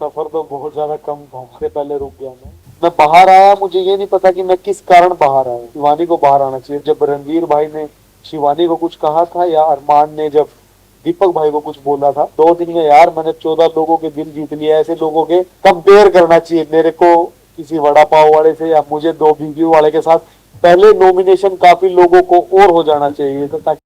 सफर तो बहुत ज्यादा कम था, उससे पहले रुक गया मैं बाहर आया, मुझे ये नहीं पता कि मैं किस कारण बाहर आया। शिवानी को बाहर आना चाहिए। जब रणवीर भाई ने शिवानी को कुछ कहा था या अरमान ने जब दीपक भाई को कुछ बोला था, 2 दिन में यार मैंने 14 लोगों के दिल जीत लिए। ऐसे लोगों के कंपेयर करना चाहिए मेरे को किसी वड़ा पाव वाले से या मुझे दो बीवी वाले के साथ। पहले नॉमिनेशन काफी लोगों को और हो जाना चाहिए था ताकि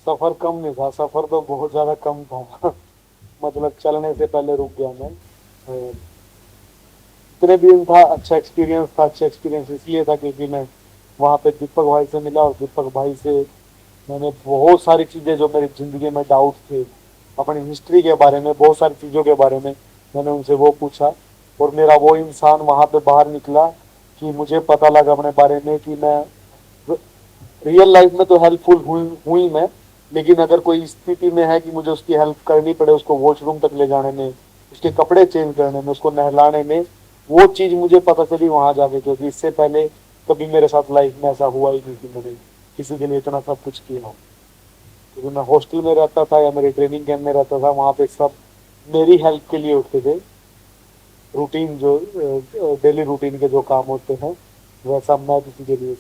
सफर कम नहीं था, सफर तो बहुत ज्यादा कम था। मतलब चलने से पहले रुक गया मैं। इतने दिन था, अच्छा एक्सपीरियंस था। अच्छा एक्सपीरियंस इसलिए था क्योंकि मैं वहाँ पे दीपक भाई से मिला और दीपक भाई से मैंने बहुत सारी चीज़ें जो मेरी ज़िंदगी में डाउट थे अपनी हिस्ट्री के बारे में, बहुत सारी चीज़ों के बारे में मैंने उनसे वो पूछा। और मेरा वो इंसान वहाँ पे बाहर निकला कि मुझे पता लगा अपने बारे में कि मैं रियल लाइफ में तो हेल्पफुल हुई मैं, लेकिन अगर कोई स्थिति में है कि मुझे उसकी हेल्प करनी पड़े, उसको वॉशरूम तक ले जाने में, उसके कपड़े चेंज करने में, उसको नहलाने में, वो चीज़ मुझे पता चली वहां जाके। क्योंकि इससे पहले कभी मेरे साथ लाइफ में ऐसा हुआ ही नहीं कि मैंने किसी के लिए इतना सब कुछ किया हो। क्योंकि मैं हॉस्टल में रहता था या मेरे ट्रेनिंग कैंप में रहता था, वहां पे सब मेरी हेल्प के लिए उठते थे। रूटीन जो डेली रूटीन के जो काम होते हैं वैसा मैं किसी के लिए।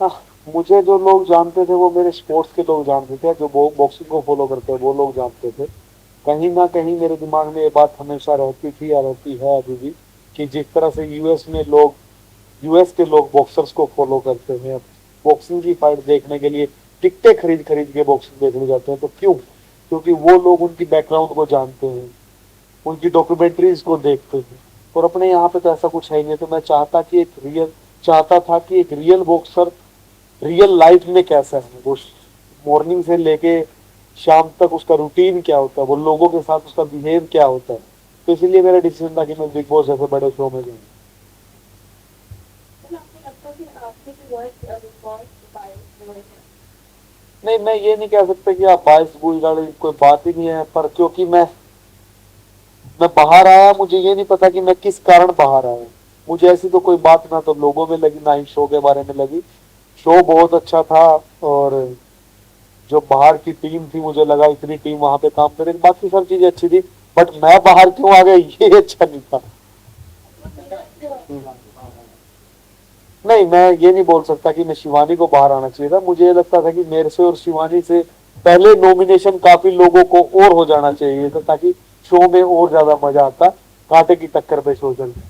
हाँ, मुझे जो लोग जानते थे वो मेरे स्पोर्ट्स के लोग जानते थे, जो बॉक्सिंग को फॉलो करते हैं वो लोग जानते थे। कहीं ना कहीं मेरे दिमाग में ये बात हमेशा रहती थी या रहती है अभी भी कि जिस तरह से यूएस के लोग बॉक्सर्स को फॉलो करते हैं, बॉक्सिंग की फाइट देखने के लिए टिकटें खरीद खरीद के बॉक्सिंग देखने जाते हैं, तो क्यों? क्योंकि वो लोग उनकी बैकग्राउंड को जानते हैं, उनकी डॉक्यूमेंट्रीज को देखते हैं। और अपने यहाँ पे तो ऐसा कुछ है ही नहीं। तो मैं चाहता था कि एक रियल बॉक्सर रियल लाइफ में कैसा है, वो मॉर्निंग से लेके शाम तक उसका रूटीन क्या होता है, वो लोगों के साथ उसका बिहेव क्या होता है। तो इसीलिए मेरा डिसीजन था कि मैं बिग बॉस जैसे बड़े शो में जाऊँ। नहीं, मैं ये नहीं कह सकता कि आप बाईस बुल वाली कोई बात ही नहीं है, पर क्योंकि मैं बाहर आया, मुझे ये नहीं पता कि मैं किस कारण बाहर आया। मुझे ऐसी तो कोई बात ना तो लोगों में लगी ना ही शो के बारे में लगी। शो बहुत अच्छा था। और जो बाहर की टीम थी, मुझे लगा इतनी टीम वहां पे काम करे, बाकी सब चीजें अच्छी थी। बट मैं बाहर क्यों आ गया ये अच्छा नहीं था। नहीं, मैं ये नहीं बोल सकता कि मैं शिवानी को बाहर आना चाहिए था। मुझे ये लगता था कि मेरे से और शिवानी से पहले नॉमिनेशन काफी लोगों को और हो जाना चाहिए था ताकि शो में और ज्यादा मजा आता। कांटे की टक्कर पे शो चलता।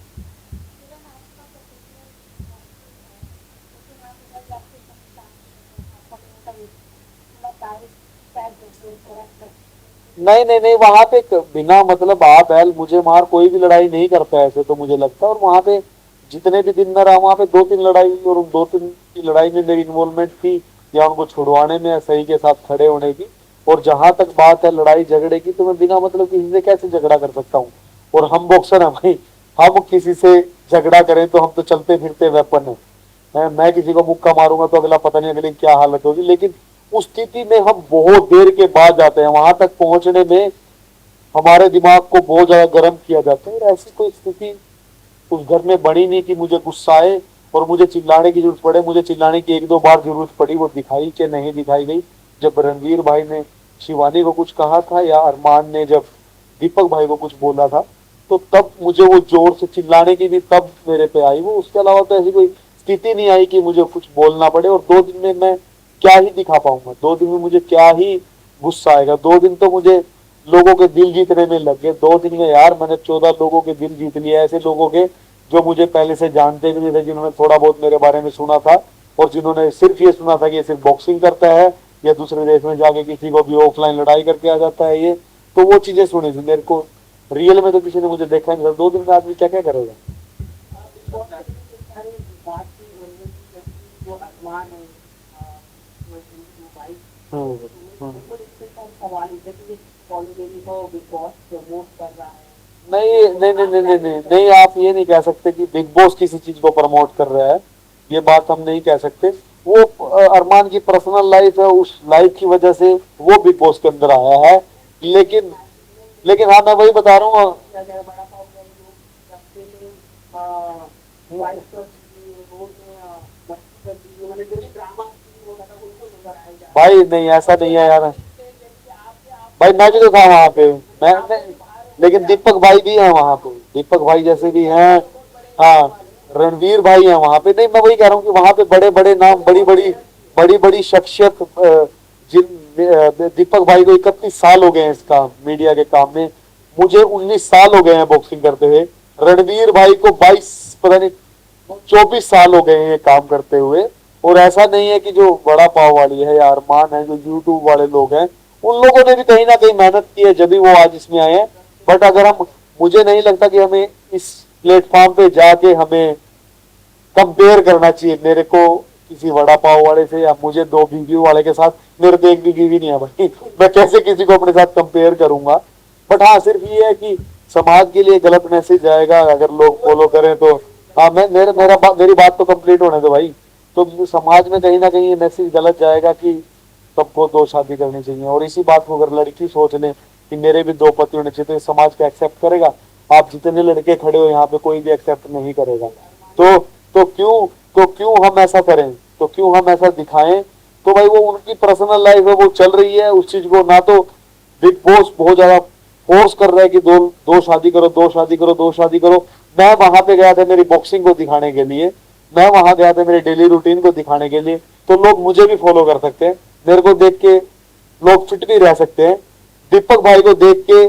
नहीं नहीं नहीं, वहां पे बिना मतलब आप बैल मुझे मार कोई भी लड़ाई नहीं करता ऐसे तो मुझे लगता है। और वहां पे जितने भी दिन मैं रहा वहां पे 2-3 लड़ाई, और उन 2-3 की लड़ाई में मेरी इन्वॉल्वमेंट थी या उनको छुड़वाने में या सही के साथ खड़े होने की। और जहां तक बात है लड़ाई झगड़े की, तो मैं बिना मतलब किसी से कैसे झगड़ा कर सकता हूँ? और हम बॉक्सर हैं भाई, हम किसी से झगड़ा करें तो हम तो चलते फिरते वेपन है। मैं किसी को मुक्का मारूंगा तो अगला पता नहीं अगले की क्या हालत होगी। लेकिन उस स्थिति में हम बहुत देर के बाद जाते हैं, वहां तक पहुंचने में हमारे दिमाग को बहुत ज्यादा गर्म किया जाता है। और ऐसी कोई स्थिति उस घर में बनी नहीं कि मुझे गुस्सा आए और मुझे चिल्लाने की जरूरत पड़े। मुझे चिल्लाने की 1-2 बार जरूरत पड़ी, वो दिखाई कि नहीं दिखाई गई। जब रणवीर भाई ने शिवानी को कुछ कहा था या अरमान ने जब दीपक भाई को कुछ बोला था, तो तब मुझे वो जोर से चिल्लाने की भी तब मेरे पे आई वो। उसके अलावा तो ऐसी कोई स्थिति नहीं आई कि मुझे कुछ बोलना पड़े। और 2 दिन में मैं क्या ही दिखा पाऊंगा? 2 दिन में मुझे क्या ही गुस्सा आएगा? 2 दिन तो मुझे लोगों के दिल जीतने में लग गए। 2 दिन में यार मैंने 14 लोगों के दिल जीत लिए, ऐसे लोगों के जो मुझे पहले से जानते भी नहीं थे, जिन्होंने थोड़ा बहुत मेरे बारे में सुना था और जिन्होंने सिर्फ ये सुना था कि ये सिर्फ बॉक्सिंग करता है या दूसरे देश में जाके किसी को भी ऑफलाइन लड़ाई करके आ जाता है। ये तो वो चीजें सुनी थी मेरे को। रियल में तो किसी ने मुझे देखा नहीं था। 2 दिन में आदमी क्या क्या करेगा? हम्म, हम्म। नहीं नहीं नहीं नहीं नहीं नहीं नहीं, आप ये नहीं कह सकते कि बिग बॉस किसी चीज को प्रमोट कर रहा है। ये बात हम नहीं कह सकते। वो अरमान की पर्सनल लाइफ है, उस लाइफ की वजह से वो बिग बॉस के अंदर आया है। लेकिन लेकिन हाँ, मैं वही बता रहा हूँ। भाई नहीं, ऐसा नहीं है यार। भाई मैं भी तो था वहां पे। मैं लेकिन दीपक भाई भी हैं वहां पे, दीपक भाई जैसे भी हैं। हाँ, रणवीर भाई हैं वहां पे। नहीं, मैं वही कह रहा हूँ कि वहां पे बड़े बड़े नाम, बड़ी बड़ी शख्सियत, जिन दीपक भाई को 31 साल हो गए हैं इस काम, मीडिया के काम में। मुझे 19 साल हो गए हैं बॉक्सिंग करते हुए। रणवीर भाई को 22, पता नहीं 24 साल हो गए हैं ये काम करते हुए। और ऐसा नहीं है कि जो बड़ा पाव वाली है या अरमान है, जो यूट्यूब वाले लोग हैं, उन लोगों ने भी कहीं ना कहीं मेहनत की है, जब भी वो आज इसमें आए हैं। बट अगर हम, मुझे नहीं लगता कि हमें इस प्लेटफॉर्म पे जाके हमें कंपेयर करना चाहिए मेरे को किसी वड़ा पाव वाले से, या मुझे दो बीवी वाले के साथ। मेरे तो एक भी बीवी नहीं है भाई, मैं कैसे किसी को अपने साथ कंपेयर करूंगा। बट हाँ, सिर्फ ये है कि समाज के लिए गलत मैसेज आएगा अगर लोग फॉलो करें तो। हाँ, मैं मेरी बात तो कंप्लीट होने दो भाई। तो समाज में कहीं ना कहीं ये मैसेज गलत जाएगा कि सबको दो शादी करनी चाहिए, और इसी बात को अगर लड़की सोच ले कि मेरे भी दो पति होने चाहिए, तो समाज को एक्सेप्ट करेगा? आप जितने लड़के खड़े हो यहाँ पे, कोई भी एक्सेप्ट नहीं करेगा। तो तो क्यों तो क्यों हम ऐसा करें, तो क्यों हम ऐसा दिखाएं? तो भाई वो उनकी पर्सनल लाइफ है, वो चल रही है उस चीज को। ना तो बिग बॉस बहुत ज्यादा फोर्स कर रहा है कि दो दो शादी करो, दो शादी करो, दो शादी करो। मैं वहां पे गया था मेरी बॉक्सिंग को दिखाने के लिए, मैं वहां गया था मेरे डेली रूटीन को दिखाने के लिए। तो लोग मुझे भी फॉलो कर सकते हैं, मेरे को देख के लोग फिट भी रह सकते हैं। दीपक भाई को देख के,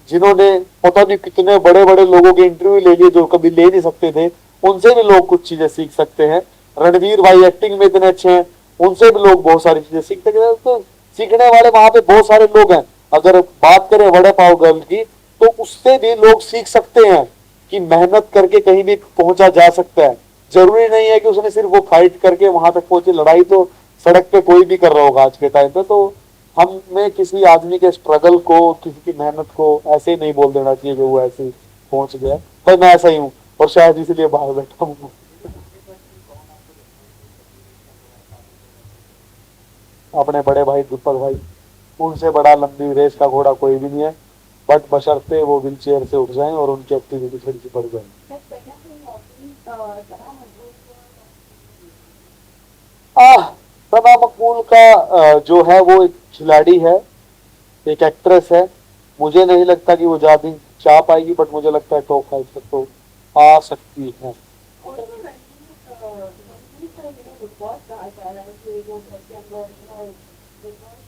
जिन्होंने पता नहीं कितने बड़े बड़े लोगों के इंटरव्यू ले लिए जो कभी ले नहीं सकते थे, उनसे भी लोग कुछ चीजें सीख सकते हैं। रणवीर भाई एक्टिंग में इतने अच्छे हैं, उनसे भी लोग बहुत सारी चीजें सीख सकते हैं। तो सीखने वाले वहां पे बहुत सारे लोग हैं। अगर बात करें वड़े पाव गर्ल की, तो उससे भी लोग सीख सकते हैं कि मेहनत करके कहीं भी पहुंचा जा सकता है। जरूरी नहीं है कि उसने सिर्फ वो फाइट करके वहां तक पहुंचे। लड़ाई तो सड़क पे कोई भी कर रहा होगा आज के टाइम पे। तो हमें किसी आदमी के स्ट्रगल को, किसी की मेहनत को ऐसे ही नहीं बोल देना चाहिए कि वो ऐसे ही पहुंच गया। भाई मैं ऐसा ही हूँ, और शायद इसलिए बाहर बैठा हूँ। अपने बड़े भाई दीपक भाई, उनसे बड़ा लंबी रेस का घोड़ा कोई भी नहीं है। बट बशर्ते वो व्हील चेयर से उठ जाएं और उनकी एक्टिविटी थोड़ी सी बढ़ जाए। आह, सना मकबूल का जो है वो एक खिलाड़ी है, एक एक्ट्रेस है। मुझे नहीं लगता कि वो ज्यादा चाह पाएगी, बट मुझे लगता है टॉप 5 तक तो आ सकती है।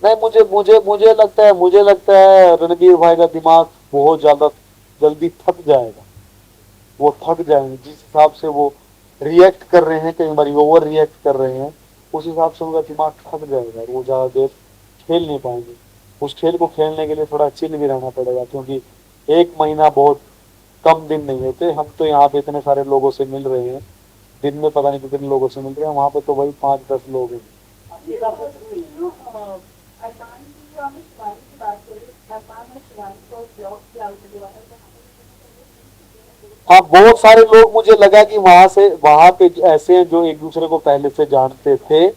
नहीं, मुझे लगता है रणबीर भाई का दिमाग बहुत ज्यादा जल्दी थक जाएगा। वो थक जाएंगे जिस हिसाब से वो रिएक्ट कर रहे हैं, कई बार ओवर रिएक्ट कर रहे हैं। उस हिसाब से उनका दिमाग थक जाएगा, वो ज्यादा देर खेल नहीं पाएंगे। उस खेल को खेलने के लिए थोड़ा चिल भी रहना पड़ेगा, क्योंकि एक महीना बहुत कम दिन नहीं होते। हम तो यहाँ पे इतने सारे लोगों से मिल रहे हैं, दिन में पता नहीं कितने लोगों से मिल रहे हैं, वहां पे तो वही 5-10 लोग हैं। हाँ, बहुत सारे लोग, मुझे लगा कि वहां पे ऐसे हैं जो एक दूसरे को पहले से जानते थे।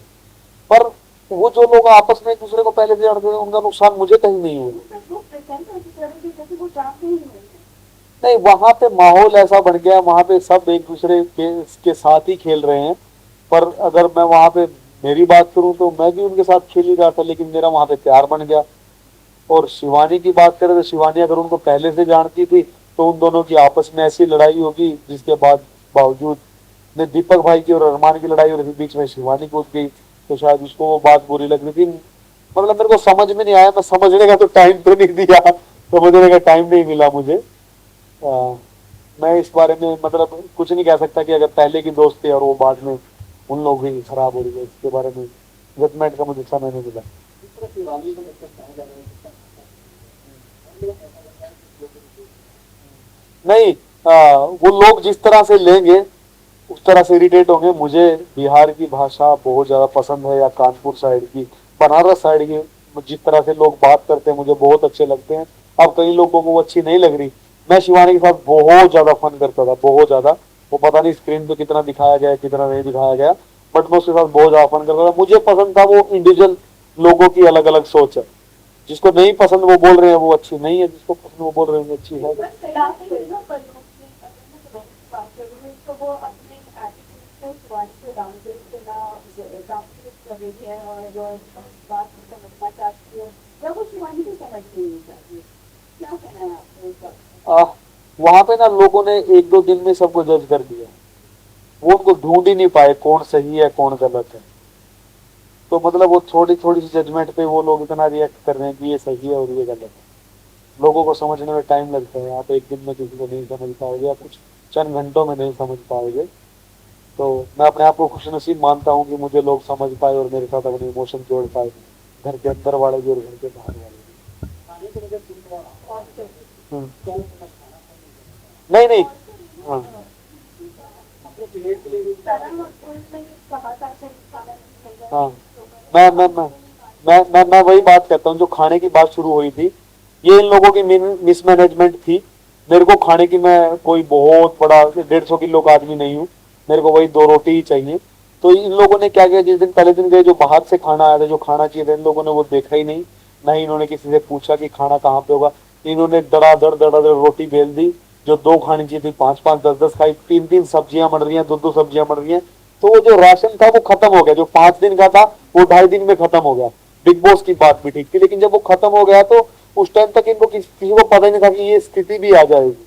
पर वो जो लोग आपस में एक दूसरे को पहले से जानते थे, उनका नुकसान मुझे कहीं नहीं हुआ। नहीं, वहां पे माहौल ऐसा बन गया, वहां पे सब एक दूसरे के साथ ही खेल रहे हैं। पर अगर मैं वहां पे मेरी बात करूं, तो मैं भी उनके साथ खेल ही रहा था, लेकिन मेरा वहां पे प्यार बन गया। और शिवानी की बात करें तो शिवानी अगर उनको पहले से जानती थी, तो उन दोनों की आपस में ऐसी लड़ाई होगी जिसके बाद बावजूद ने दीपक भाई की और अरमान की लड़ाई हो रही थी, बीच में शिवानी कूद गई, तो शायद उसको वो बात बुरी लग रही थी। मतलब मेरे को समझ में नहीं आया, मैं समझने का तो टाइम तो नहीं दिया, समझने का टाइम नहीं मिला मुझे। आ, मैं इस बारे में मतलब कुछ नहीं कह सकता कि अगर पहले की दोस्त थी और वो बाद में उन लोग ही खराब हो रही है, इसके बारे में जजमेंट का मुझे समय नहीं मिला। नहीं, वो लोग जिस तरह से लेंगे उस तरह से इरिटेट होंगे। मुझे बिहार की भाषा बहुत ज्यादा पसंद है, या कानपुर साइड की, बनारस साइड की जिस तरह से लोग बात करते हैं मुझे बहुत अच्छे लगते हैं। अब कई लोगों को वो अच्छी नहीं लग रही, मैं शिवानी के साथ बहुत ज्यादा फन करता था, बहुत ज्यादा। वो पता नहीं स्क्रीन पे कितना दिखाया गया कितना नहीं दिखाया गया, बट मैं उसके साथ बहुत ज्यादा फन करता था। मुझे पसंद था वो इंडिविजुअल लोगों की अलग अलग सोच है। जिसको नहीं पसंद वो बोल रहे हैं वो अच्छी नहीं है, जिसको पसंद वो बोल रहे हैं वो अच्छी है। आ, वहां पे ना लोगों ने एक दो दिन में सबको जज कर दिया। वो उनको ढूंढ ही नहीं पाए कौन सही है कौन गलत है। तो मतलब वो थोड़ी थोड़ी सी जजमेंट पे वो लोग इतना रिएक्ट कर रहे हैं कि ये सही है और ये गलत है। लोगों को समझने में टाइम लगता है। आप एक दिन में किसी को नहीं समझ पाओगे या कुछ चंद घंटों में नहीं समझ पाओगे। तो मैं अपने आप को खुशनसीब मानता हूँ कि मुझे लोग समझ पाए और मेरे साथ अपने इमोशन जोड़ पाए, घर के अंदर वाले भी और घर के बाहर वाले भी। नहीं नहीं। हाँ हाँ। मैं वही बात करता हूँ जो खाने की बात शुरू हुई थी। ये इन लोगों की मिसमैनेजमेंट थी। मेरे को खाने की, मैं कोई बहुत बड़ा 150 किलो का आदमी नहीं हूँ। मेरे को वही 2 रोटी ही चाहिए। तो इन लोगों ने क्या किया, जिस दिन पहले दिन गए जो बाहर से खाना आया था जो खाना चाहिए था, इन लोगों ने वो देखा ही नहीं। नहीं इन्होंने किसी से पूछा कि खाना कहाँ पे होगा। इन्होंने दड़ा दड़ रोटी बेल दी। जो 2 खानी चाहिए थी 5-5 10-10 खाई। 3-3 सब्जियां बन रही हैं, 2-2 सब्जियां बन रही हैं। तो वो जो राशन था वो खत्म हो गया। जो 5 दिन का था वो 2.5 दिन में खत्म हो गया। बिग बॉस की बात भी ठीक थी, लेकिन जब वो खत्म हो गया तो उस टाइम तक इनको किसी को पता ही नहीं था कि ये स्थिति भी आ जाएगी।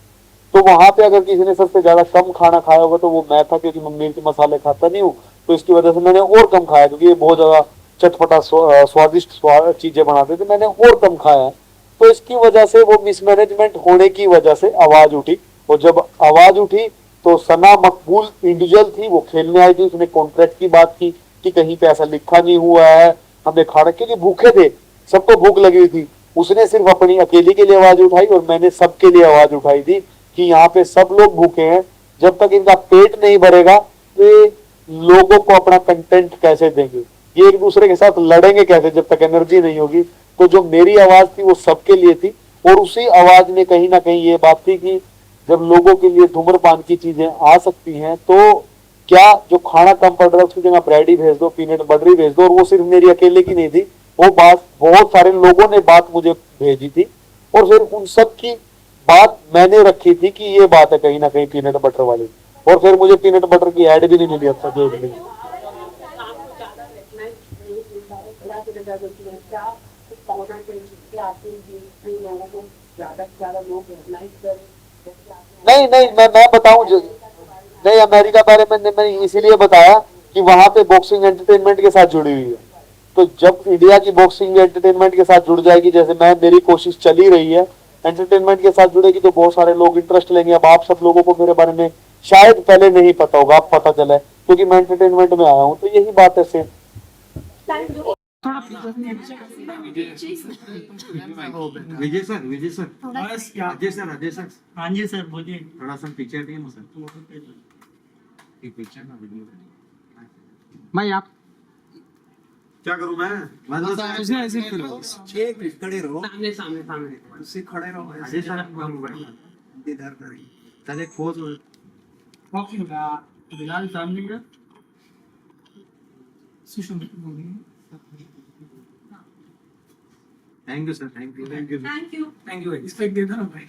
तो वहां पे अगर किसी ने सबसे ज्यादा कम खाना खाया होगा तो वो मैं था, क्योंकि मैं मिर्च मसाले खाता नहीं हूँ। तो इसकी वजह से मैंने और कम खाया, क्योंकि ये बहुत ज्यादा चटपटा स्वादिष्ट चीजें बनाते थे, मैंने और कम खाया। तो इसकी वजह से वो मिसमैनेजमेंट होने की वजह से आवाज उठी। और जब आवाज उठी तो सना मकबूल इंडिविजुअल थी, वो खेलने आई थी। उसने कॉन्ट्रैक्ट की बात की कि कहीं पे ऐसा लिखा नहीं हुआ है, हमने खाना, क्योंकि भूखे थे, सबको भूख लगी हुई थी। उसने सिर्फ अपनी अकेली के लिए आवाज उठाई और मैंने सबके लिए आवाज उठाई थी कि यहाँ पे सब लोग भूखे हैं। जब तक इनका पेट नहीं भरेगा तो ये लोगों को अपना कंटेंट कैसे देंगे, ये एक दूसरे के साथ लड़ेंगे कैसे जब तक एनर्जी नहीं होगी। तो जो मेरी आवाज थी वो सबके लिए थी। और उसी आवाज में कहीं ना कहीं ये बात थी कि जब लोगों के लिए धूम्रपान की चीजें आ सकती हैं तो क्या जो खाना कम पड़ रहा है उसकी जगह ब्रेड ही भेज दो, पीनट बटर ही भेज दो। और वो सिर्फ मेरी अकेले की नहीं थी, वो बात बहुत सारे लोगों ने बात मुझे भेजी थी। और फिर उन सब की बात मैंने रखी थी कि ये बात है कहीं ना कहीं पीनट बटर वाली। और फिर मुझे पीनट बटर की ऐड भी नहीं मिली अब तक एक भी। नहीं नहीं, मैं बताऊं नहीं, अमेरिका बारे में मैंने इसीलिए बताया कि वहां पे बॉक्सिंग एंटरटेनमेंट के साथ जुड़ी हुई है। तो जब इंडिया की बॉक्सिंग एंटरटेनमेंट के साथ जुड़ जाएगी, जैसे मैं, मेरी कोशिश चली रही है, एंटरटेनमेंट के साथ जुड़ेगी तो बहुत सारे लोग इंटरेस्ट लेंगे। अब आप सब लोगों को मेरे बारे में शायद पहले नहीं पता होगा, अब पता चला है क्योंकि मैं एंटरटेनमेंट में आया हूँ। तो यही बात है सेम। विजय सर, विजय सर, बस क्या। अजय सर, अजय सर, हाँ जी सर बोलिए। थोड़ा सा पीछे हटिए ना सर, एक पिक्चर ना वीडियो। भाई आप क्या करूं मैं तो ऐसे ऐसे करो। एक मिनट खड़े रहो, सामने सामने सामने उससे खड़े रहो। अजय सर आपका मोबाइल इधर करें, चल एक पोज। ओके बिलाल सामने का सुषमा बोलिए। Thank you sir, thank you, thank you, thank you इस पे दे दो ना भाई।